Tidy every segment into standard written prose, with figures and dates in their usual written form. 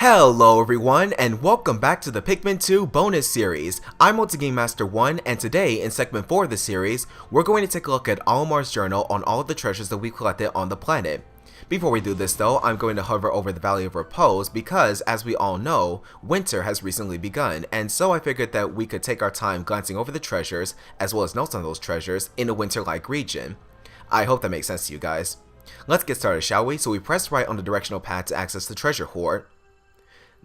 Hello everyone, and welcome back to the Pikmin 2 bonus series. I'm Game Master 1, and today, in segment 4 of the series, we're going to take a look at Olimar's journal on all of the treasures that we've collected on the planet. Before we do this though, I'm going to hover over the Valley of Repose because, as we all know, winter has recently begun, and so I figured that we could take our time glancing over the treasures, as well as notes on those treasures, in a winter-like region. I hope that makes sense to you guys. Let's get started, shall we? So we press right on the directional pad to access the treasure hoard.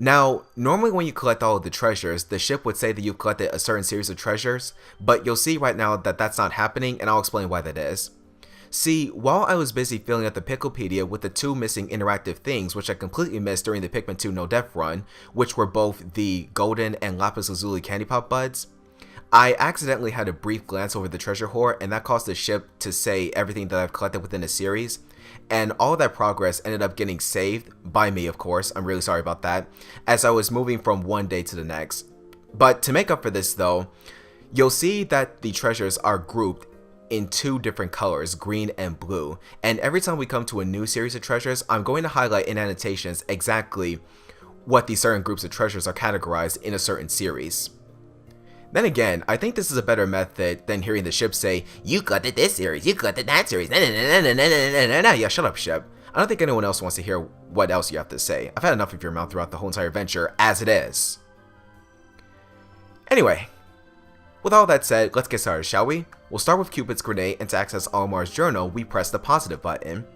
Now, normally when you collect all of the treasures, the ship would say that you've collected a certain series of treasures, but you'll see right now that that's not happening, and I'll explain why that is. See, while I was busy filling out the Picklepedia with the two missing interactive things which I completely missed during the Pikmin 2 No Death run, which were both the golden and lapis lazuli candy pop buds, I accidentally had a brief glance over the treasure hoard, and that caused the ship to say everything that I've collected within the series, and all of that progress ended up getting saved, by me of course, I'm really sorry about that, as I was moving from one day to the next. But to make up for this though, you'll see that the treasures are grouped in two different colors, green and blue, and every time we come to a new series of treasures, I'm going to highlight in annotations exactly what these certain groups of treasures are categorized in a certain series. Then again, I think this is a better method than hearing the ship say, "You collected this series, you collected that series, yeah, shut up, ship." I don't think anyone else wants to hear what else you have to say. I've had enough of your mouth throughout the whole entire adventure, as it is. Anyway, with all that said, let's get started, shall we? We'll start with Cupid's grenade, and to access Olimar's journal, we press the positive button.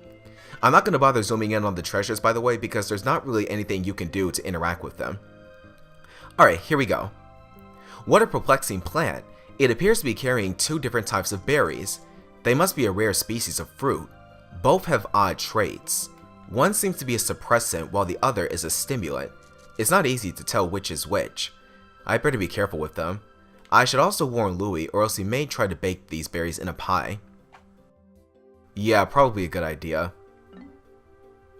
I'm not going to bother zooming in on the treasures, by the way, because there's not really anything you can do to interact with them. Alright, here we go. What a perplexing plant. It appears to be carrying two different types of berries. They must be a rare species of fruit. Both have odd traits. One seems to be a suppressant while the other is a stimulant. It's not easy to tell which is which. I better be careful with them. I should also warn Louis, or else he may try to bake these berries in a pie. Yeah, probably a good idea.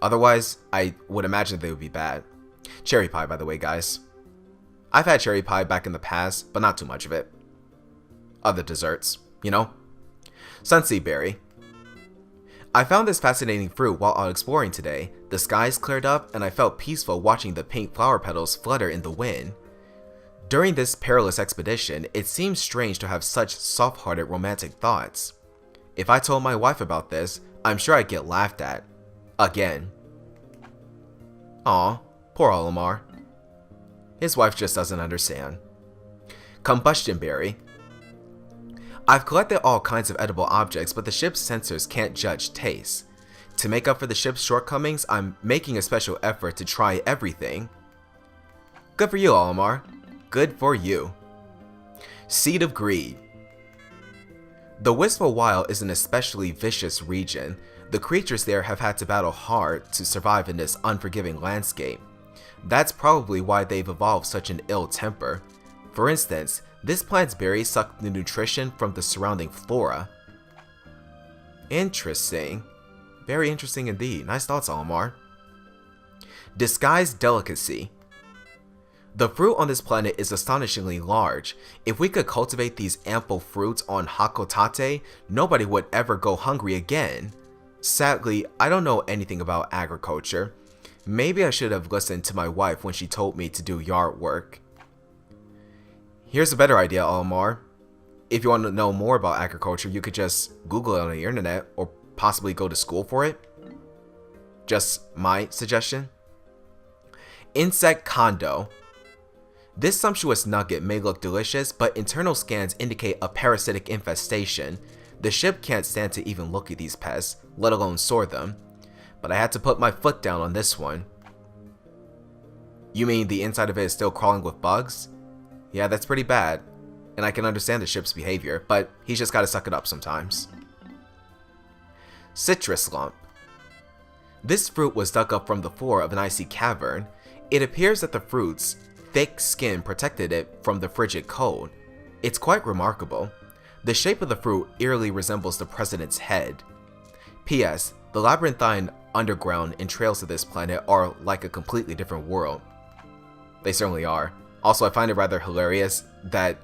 Otherwise, I would imagine they would be bad. Cherry pie, by the way, guys. I've had cherry pie back in the past, but not too much of it. Other desserts, you know? Sunseed berry. I found this fascinating fruit while out exploring today. The skies cleared up, and I felt peaceful watching the pink flower petals flutter in the wind. During this perilous expedition, it seems strange to have such soft-hearted romantic thoughts. If I told my wife about this, I'm sure I'd get laughed at. Again. Aw, poor Olimar. His wife just doesn't understand. Combustion berry. I've collected all kinds of edible objects, but the ship's sensors can't judge taste. To make up for the ship's shortcomings, I'm making a special effort to try everything. Good for you, Olimar. Good for you. Seed of Greed. The Wistful Wild is an especially vicious region. The creatures there have had to battle hard to survive in this unforgiving landscape. That's probably why they've evolved such an ill temper. For instance, this plant's berries suck the nutrition from the surrounding flora. Interesting. Very interesting indeed. Nice thoughts, Olimar. Disguised Delicacy. The fruit on this planet is astonishingly large. If we could cultivate these ample fruits on Hakotate, nobody would ever go hungry again. Sadly, I don't know anything about agriculture. Maybe I should have listened to my wife when she told me to do yard work. Here's a better idea, Olimar. If you want to know more about agriculture, you could just Google it on the internet, or possibly go to school for it. Just my suggestion. Insect Condo. This sumptuous nugget may look delicious, but internal scans indicate a parasitic infestation. The ship can't stand to even look at these pests, let alone sort them. But I had to put my foot down on this one. You mean the inside of it is still crawling with bugs? Yeah, that's pretty bad. And I can understand the ship's behavior, but he's just gotta suck it up sometimes. Citrus Lump. This fruit was dug up from the floor of an icy cavern. It appears that the fruit's thick skin protected it from the frigid cold. It's quite remarkable. The shape of the fruit eerily resembles the president's head. P.S. The labyrinthine underground and trails of this planet are like a completely different world. They certainly are. Also, I find it rather hilarious that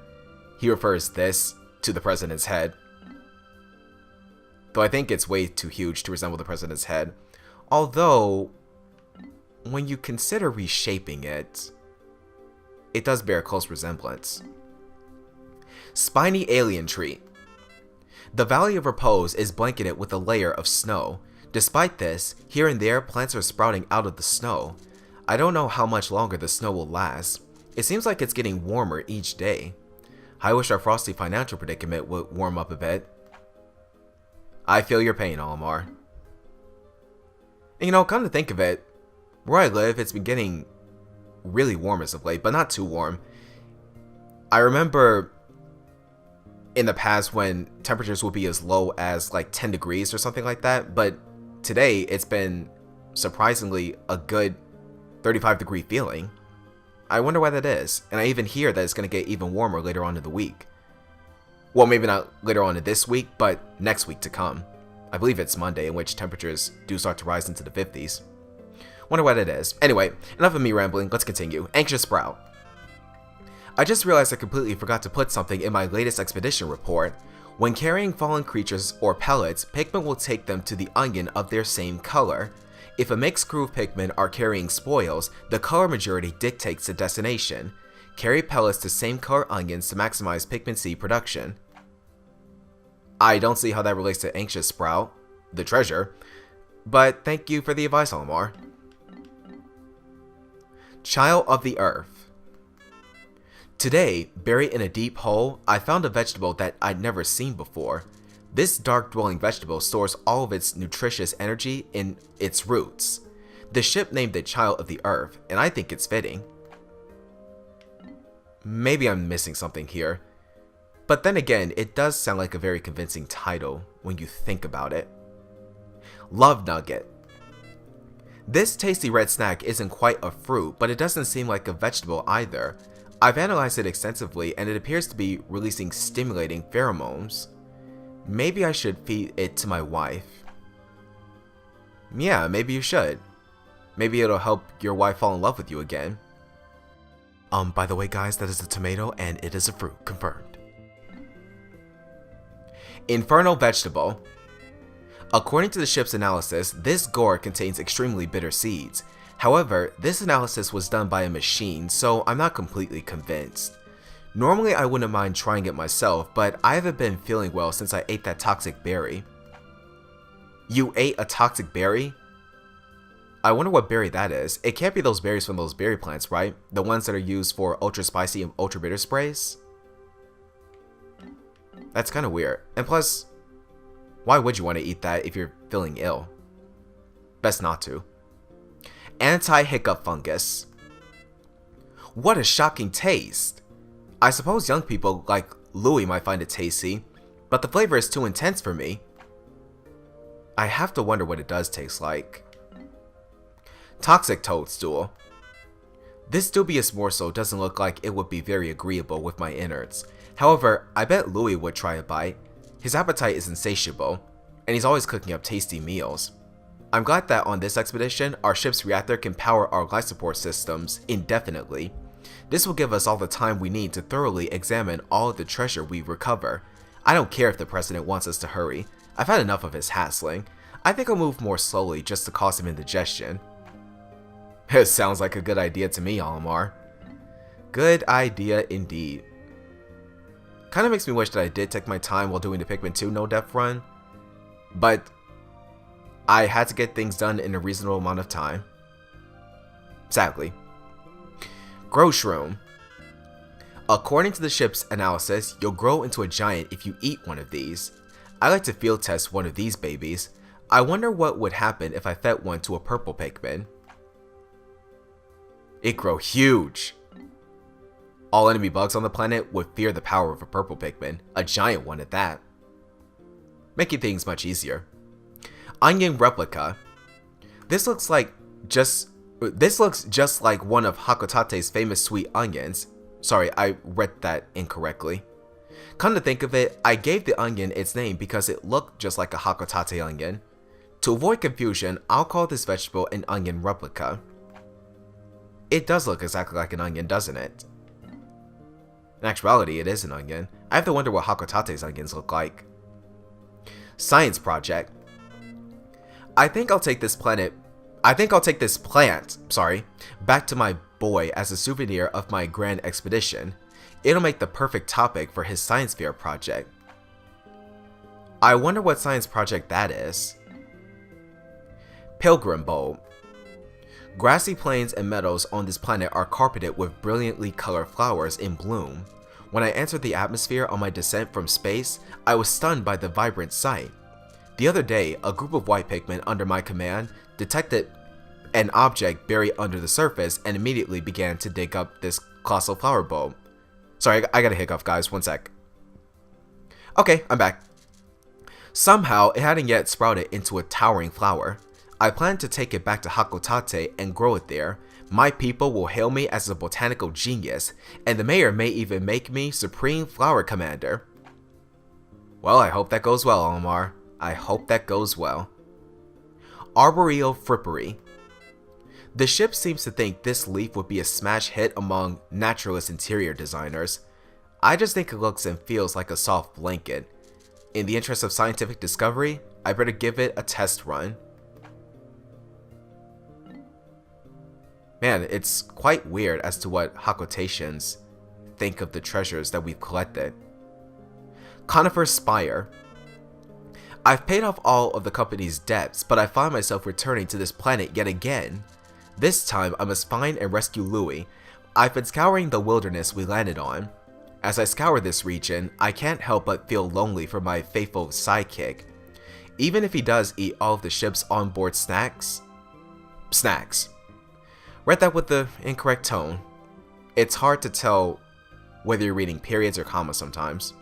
he refers this to the president's head. Though I think it's way too huge to resemble the president's head. Although, when you consider reshaping it, it does bear a close resemblance. Spiny alien tree. The Valley of Repose is blanketed with a layer of snow. Despite this, here and there plants are sprouting out of the snow. I don't know how much longer the snow will last. It seems like it's getting warmer each day. I wish our frosty financial predicament would warm up a bit. I feel your pain, Olimar. And you know, come to think of it, where I live, it's been getting really warm as of late, but not too warm. I remember in the past when temperatures would be as low as like 10 degrees or something like that, but today it's been surprisingly a good 35-degree feeling. I wonder why that is, and I even hear that it's going to get even warmer later on in the week. Well, maybe not later on in this week, but next week to come. I believe it's Monday, in which temperatures do start to rise into the 50s. Wonder what it is. Anyway, enough of me rambling, let's continue. Anxious Sprout. I just realized I completely forgot to put something in my latest expedition report. When carrying fallen creatures or pellets, Pikmin will take them to the onion of their same color. If a mixed crew of Pikmin are carrying spoils, the color majority dictates the destination. Carry pellets to same color onions to maximize Pikmin seed production. I don't see how that relates to Anxious Sprout, the treasure, but thank you for the advice, Olimar. Child of the Earth. Today, buried in a deep hole, I found a vegetable that I'd never seen before. This dark-dwelling vegetable stores all of its nutritious energy in its roots. The ship named it Child of the Earth, and I think it's fitting. Maybe I'm missing something here. But then again, it does sound like a very convincing title when you think about it. Love Nugget. This tasty red snack isn't quite a fruit, but it doesn't seem like a vegetable either. I've analyzed it extensively and it appears to be releasing stimulating pheromones. Maybe I should feed it to my wife. Yeah, maybe you should. Maybe it'll help your wife fall in love with you again. By the way guys, that is a tomato and it is a fruit, confirmed. Infernal Vegetable. According to the ship's analysis, this gourd contains extremely bitter seeds. However, this analysis was done by a machine, so I'm not completely convinced. Normally I wouldn't mind trying it myself, but I haven't been feeling well since I ate that toxic berry. You ate a toxic berry? I wonder what berry that is. It can't be those berries from those berry plants, right? The ones that are used for ultra spicy and ultra bitter sprays? That's kind of weird. And plus, why would you want to eat that if you're feeling ill? Best not to. Anti-hiccup Fungus. What a shocking taste! I suppose young people like Louis might find it tasty, but the flavor is too intense for me. I have to wonder what it does taste like. Toxic Toadstool. This dubious morsel doesn't look like it would be very agreeable with my innards. However, I bet Louis would try a bite. His appetite is insatiable, and he's always cooking up tasty meals. I'm glad that on this expedition, our ship's reactor can power our life support systems indefinitely. This will give us all the time we need to thoroughly examine all of the treasure we recover. I don't care if the president wants us to hurry. I've had enough of his hassling. I think I'll move more slowly just to cause him indigestion. It sounds like a good idea to me, Olimar. Good idea indeed. Kinda makes me wish that I did take my time while doing the Pikmin 2 no-def run, but I had to get things done in a reasonable amount of time. Sadly. Grow Shroom. According to the ship's analysis, you'll grow into a giant if you eat one of these. I like to field test one of these babies. I wonder what would happen if I fed one to a purple Pikmin. It grow huge. All enemy bugs on the planet would fear the power of a purple Pikmin, a giant one at that. Making things much easier. Onion Replica. This looks just like one of Hakotate's famous sweet onions. Sorry, I read that incorrectly. Come to think of it, I gave the onion its name because it looked just like a Hakotate onion. To avoid confusion, I'll call this vegetable an onion replica. It does look exactly like an onion, doesn't it? In actuality, it is an onion. I have to wonder what Hakotate's onions look like. Science Project. I think I'll take this planet I think I'll take this plant, back to my boy as a souvenir of my grand expedition. It'll make the perfect topic for his science fair project. I wonder what science project that is. Pilgrim Bulb. Grassy plains and meadows on this planet are carpeted with brilliantly colored flowers in bloom. When I entered the atmosphere on my descent from space, I was stunned by the vibrant sight. The other day, a group of white Pikmin under my command detected an object buried under the surface and immediately began to dig up this colossal flower bulb. Sorry, I got a hiccup, guys. One sec. Okay, I'm back. Somehow, it hadn't yet sprouted into a towering flower. I plan to take it back to Hakotate and grow it there. My people will hail me as a botanical genius, and the mayor may even make me Supreme Flower Commander. Well, I hope that goes well, Olimar. I hope that goes well. Arboreal Frippery. The ship seems to think this leaf would be a smash hit among naturalist interior designers. I just think it looks and feels like a soft blanket. In the interest of scientific discovery, I better give it a test run. Man, it's quite weird as to what Hakotatians think of the treasures that we've collected. Conifer Spire. I've paid off all of the company's debts, but I find myself returning to this planet yet again. This time, I must find and rescue Louie. I've been scouring the wilderness we landed on. As I scour this region, I can't help but feel lonely for my faithful sidekick. Even if he does eat all of the ship's onboard snacks. Read that with the incorrect tone. It's hard to tell whether you're reading periods or commas sometimes.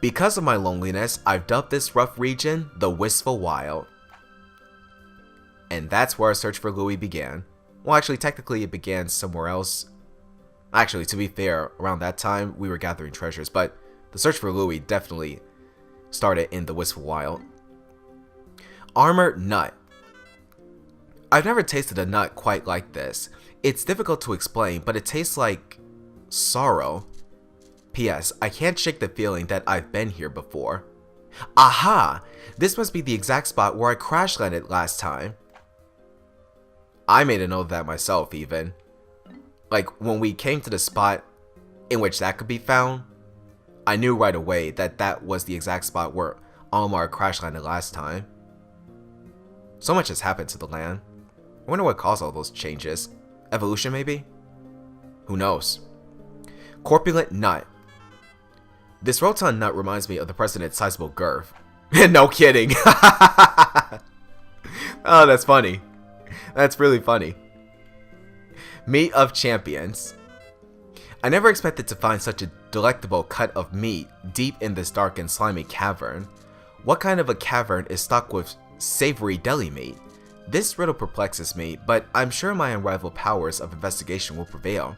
Because of my loneliness, I've dubbed this rough region the Wistful Wild. And that's where our search for Louie began. Well, actually, technically it began somewhere else. Actually, to be fair, around that time we were gathering treasures, but the search for Louie definitely started in the Wistful Wild. Armored Nut. I've never tasted a nut quite like this. It's difficult to explain, but it tastes like sorrow. P.S. I can't shake the feeling that I've been here before. Aha! This must be the exact spot where I crash landed last time. I made a note of that myself, even. Like, when we came to the spot in which that could be found, I knew right away that that was the exact spot where Olimar crash landed last time. So much has happened to the land. I wonder what caused all those changes. Evolution, maybe? Who knows? Corpulent Nut. This rotund nut reminds me of the president's sizable girth. No kidding. Oh, that's funny. That's really funny. Meat of Champions. I never expected to find such a delectable cut of meat deep in this dark and slimy cavern. What kind of a cavern is stocked with savory deli meat? This riddle perplexes me, but I'm sure my unrivaled powers of investigation will prevail.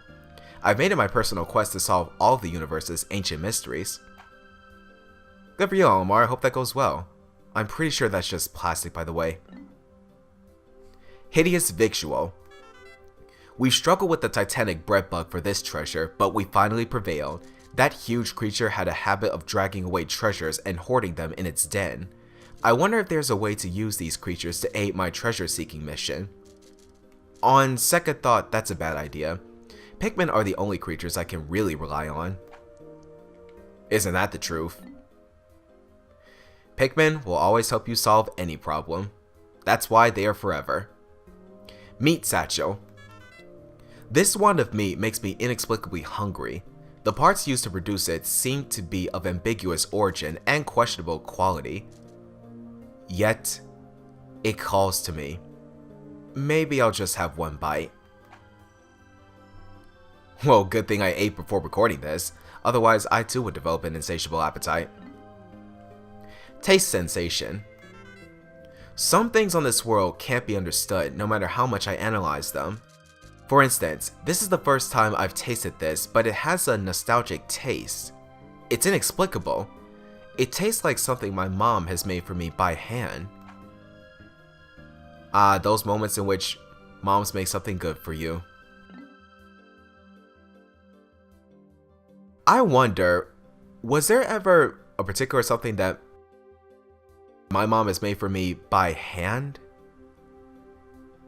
I've made it my personal quest to solve all of the universe's ancient mysteries. Good for you, Olimar. I hope that goes well. I'm pretty sure that's just plastic, by the way. Hideous Victual. We've struggled with the titanic bread bug for this treasure, but we finally prevailed. That huge creature had a habit of dragging away treasures and hoarding them in its den. I wonder if there's a way to use these creatures to aid my treasure-seeking mission. On second thought, that's a bad idea. Pikmin are the only creatures I can really rely on. Isn't that the truth? Pikmin will always help you solve any problem. That's why they are forever. Meat Satchel. This wand of meat makes me inexplicably hungry. The parts used to produce it seem to be of ambiguous origin and questionable quality. Yet, it calls to me. Maybe I'll just have one bite. Well, good thing I ate before recording this, otherwise I too would develop an insatiable appetite. Taste sensation. Some things on this world can't be understood no matter how much I analyze them. For instance, this is the first time I've tasted this, but it has a nostalgic taste. It's inexplicable. It tastes like something my mom has made for me by hand. Ah, those moments in which moms make something good for you. I wonder, was there ever a particular something that my mom has made for me by hand?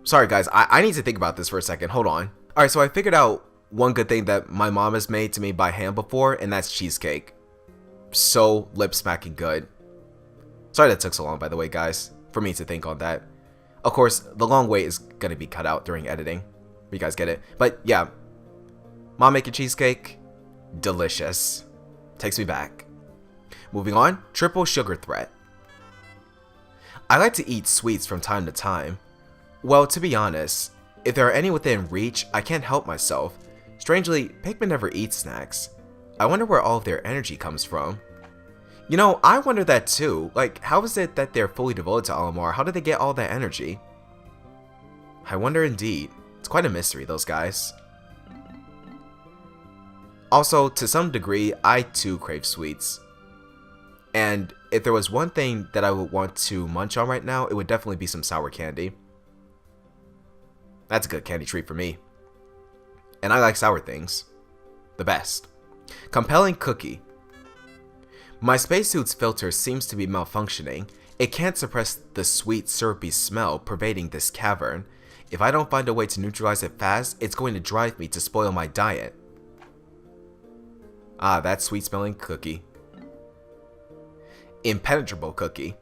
Sorry guys, I need to think about this for a second. Hold on. Alright, so I figured out one good thing that my mom has made to me by hand before, and that's cheesecake. So lip smacking good. Sorry that took so long, by the way, guys, for me to think on that. Of course, the long wait is going to be cut out during editing. You guys get it. But yeah, mom making cheesecake, delicious. Takes me back. Moving on, triple sugar threat. I like to eat sweets from time to time. Well, to be honest, if there are any within reach, I can't help myself. Strangely, Pikmin never eat snacks. I wonder where all of their energy comes from. You know, I wonder that too. Like, how is it that they're fully devoted to Olimar? How did they get all that energy? I wonder indeed. It's quite a mystery, those guys. Also, to some degree, I too crave sweets. And if there was one thing that I would want to munch on right now, it would definitely be some sour candy. That's a good candy treat for me. And I like sour things. The best. Compelling cookie. My spacesuit's filter seems to be malfunctioning. It can't suppress the sweet, syrupy smell pervading this cavern. If I don't find a way to neutralize it fast, it's going to drive me to spoil my diet. Ah, that sweet-smelling cookie. Impenetrable cookie.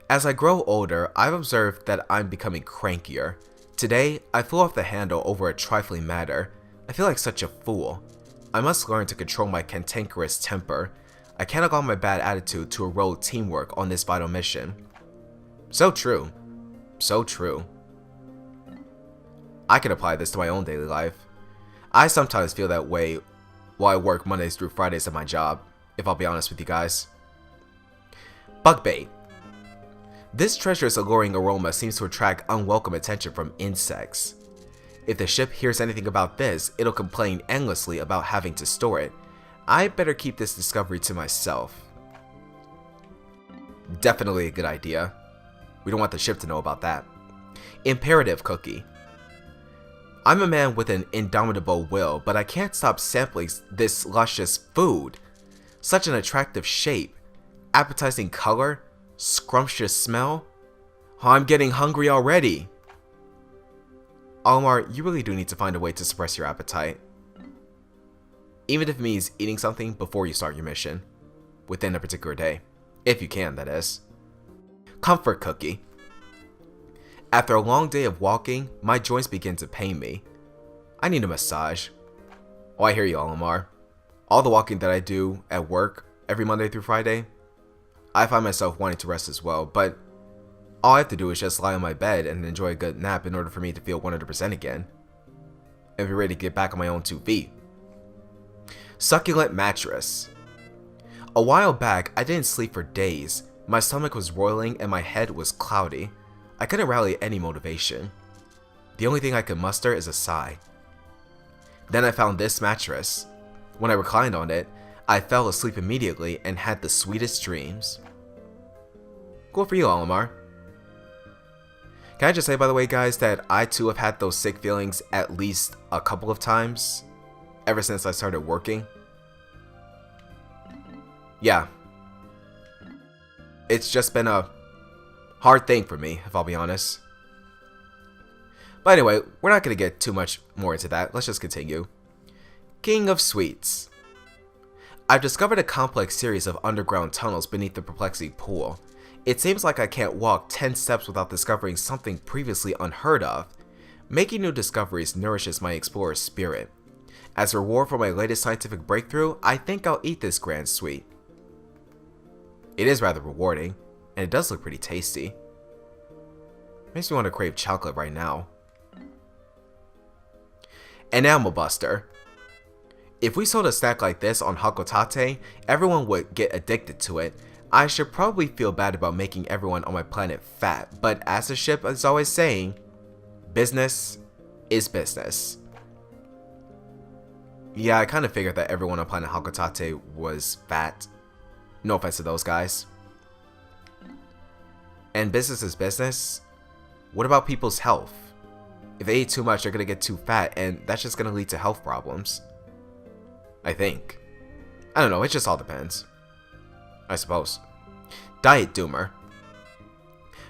As I grow older, I've observed that I'm becoming crankier. Today, I flew off the handle over a trifling matter. I feel like such a fool. I must learn to control my cantankerous temper. I can't allow my bad attitude to erode teamwork on this vital mission. So true. So true. I can apply this to my own daily life. I sometimes feel that way while I work Mondays through Fridays at my job, if I'll be honest with you guys. Bug bait. This treasure's alluring aroma seems to attract unwelcome attention from insects. If the ship hears anything about this, it'll complain endlessly about having to store it. I better keep this discovery to myself. Definitely a good idea. We don't want the ship to know about that. Imperative cookie. I'm a man with an indomitable will, but I can't stop sampling this luscious food. Such an attractive shape, appetizing color, scrumptious smell. Oh, I'm getting hungry already. Olimar, you really do need to find a way to suppress your appetite. Even if it means eating something before you start your mission. Within a particular day. If you can, that is. Comfort cookie. After a long day of walking, my joints begin to pain me. I need a massage. Oh, I hear you, Olimar. All the walking that I do at work every Monday through Friday, I find myself wanting to rest as well, but all I have to do is just lie on my bed and enjoy a good nap in order for me to feel 100% again. And be ready to get back on my own 2 feet. Succulent Mattress. A while back, I didn't sleep for days. My stomach was roiling and my head was cloudy. I couldn't rally any motivation. The only thing I could muster is a sigh. Then I found this mattress. When I reclined on it, I fell asleep immediately and had the sweetest dreams. Cool for you, Olimar. Can I just say, by the way, guys, that I too have had those sick feelings at least a couple of times ever since I started working. Yeah. It's just been a hard thing for me, if I'll be honest. But anyway, we're not going to get too much more into that. Let's just continue. King of Sweets. I've discovered a complex series of underground tunnels beneath the Perplexity Pool. It seems like I can't walk 10 steps without discovering something previously unheard of. Making new discoveries nourishes my explorer's spirit. As a reward for my latest scientific breakthrough, I think I'll eat this grand sweet. It is rather rewarding, and it does look pretty tasty. Makes me want to crave chocolate right now. Enamel Buster. If we sold a snack like this on Hakotate, everyone would get addicted to it. I should probably feel bad about making everyone on my planet fat, but as the ship is always saying, business is business. Yeah, I kind of figured that everyone on planet Hakotate was fat. No offense to those guys. And business is business. What about people's health? If they eat too much, they're going to get too fat, and that's just going to lead to health problems. I think. I don't know, it just all depends. I suppose. Diet Doomer.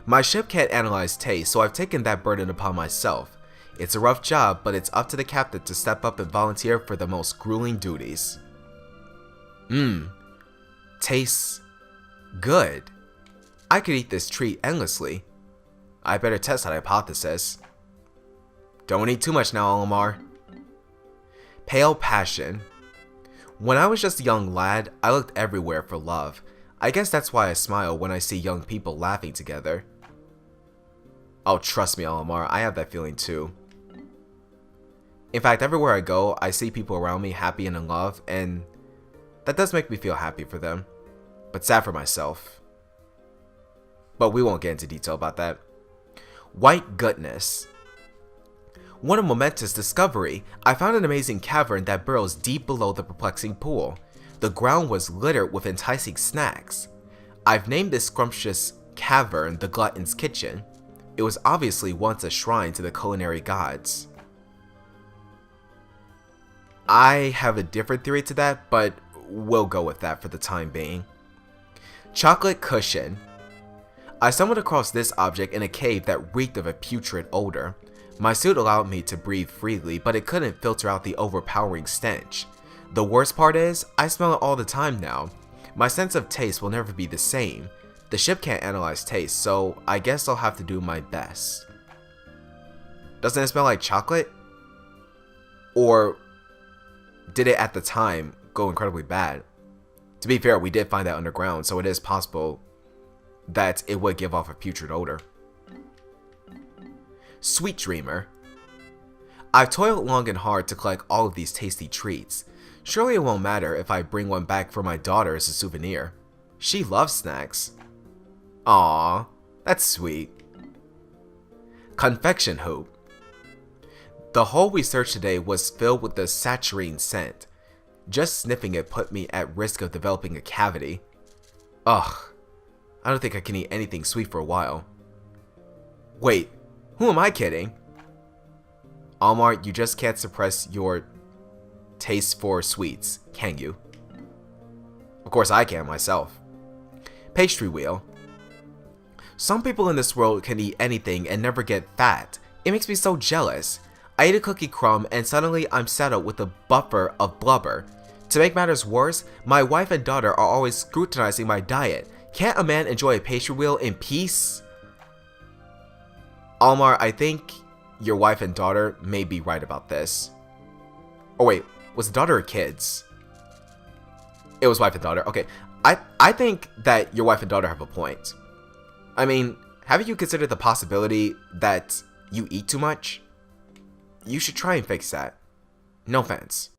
My ship can't analyze taste, so I've taken that burden upon myself. It's a rough job, but it's up to the captain to step up and volunteer for the most grueling duties. Tastes good. I could eat this treat endlessly. I better test that hypothesis. Don't eat too much now, Olimar. Pale passion. When I was just a young lad, I looked everywhere for love. I guess that's why I smile when I see young people laughing together. Oh, trust me, Olimar, I have that feeling too. In fact, everywhere I go, I see people around me happy and in love, and that does make me feel happy for them, but sad for myself. But we won't get into detail about that. White goodness. What a momentous discovery! I found an amazing cavern that burrows deep below the perplexing pool. The ground was littered with enticing snacks. I've named this scrumptious cavern the Glutton's Kitchen. It was obviously once a shrine to the culinary gods. I have a different theory to that, but we'll go with that for the time being. Chocolate cushion. I stumbled across this object in a cave that reeked of a putrid odor. My suit allowed me to breathe freely, but it couldn't filter out the overpowering stench. The worst part is, I smell it all the time now. My sense of taste will never be the same. The ship can't analyze taste, so I guess I'll have to do my best. Doesn't it smell like chocolate? Or did it at the time go incredibly bad? To be fair, we did find that underground, so it is possible that it would give off a putrid odor. Sweet Dreamer. I've toiled long and hard to collect all of these tasty treats. Surely it won't matter if I bring one back for my daughter as a souvenir. She loves snacks. Aww, that's sweet. Confection Hoop. The hole we searched today was filled with the saturine scent. Just sniffing it put me at risk of developing a cavity. Ugh, I don't think I can eat anything sweet for a while. Wait, who am I kidding? Olimar, you just can't suppress your taste for sweets, can you? Of course I can myself. Pastry Wheel. Some people in this world can eat anything and never get fat. It makes me so jealous. I ate a cookie crumb and suddenly I'm saddled with a buffer of blubber. To make matters worse, my wife and daughter are always scrutinizing my diet. Can't a man enjoy a pastry wheel in peace? Olimar, I think your wife and daughter may be right about this. Oh wait, was the daughter or kids? It was wife and daughter. Okay, I think that your wife and daughter have a point. I mean, haven't you considered the possibility that you eat too much? You should try and fix that. No offense.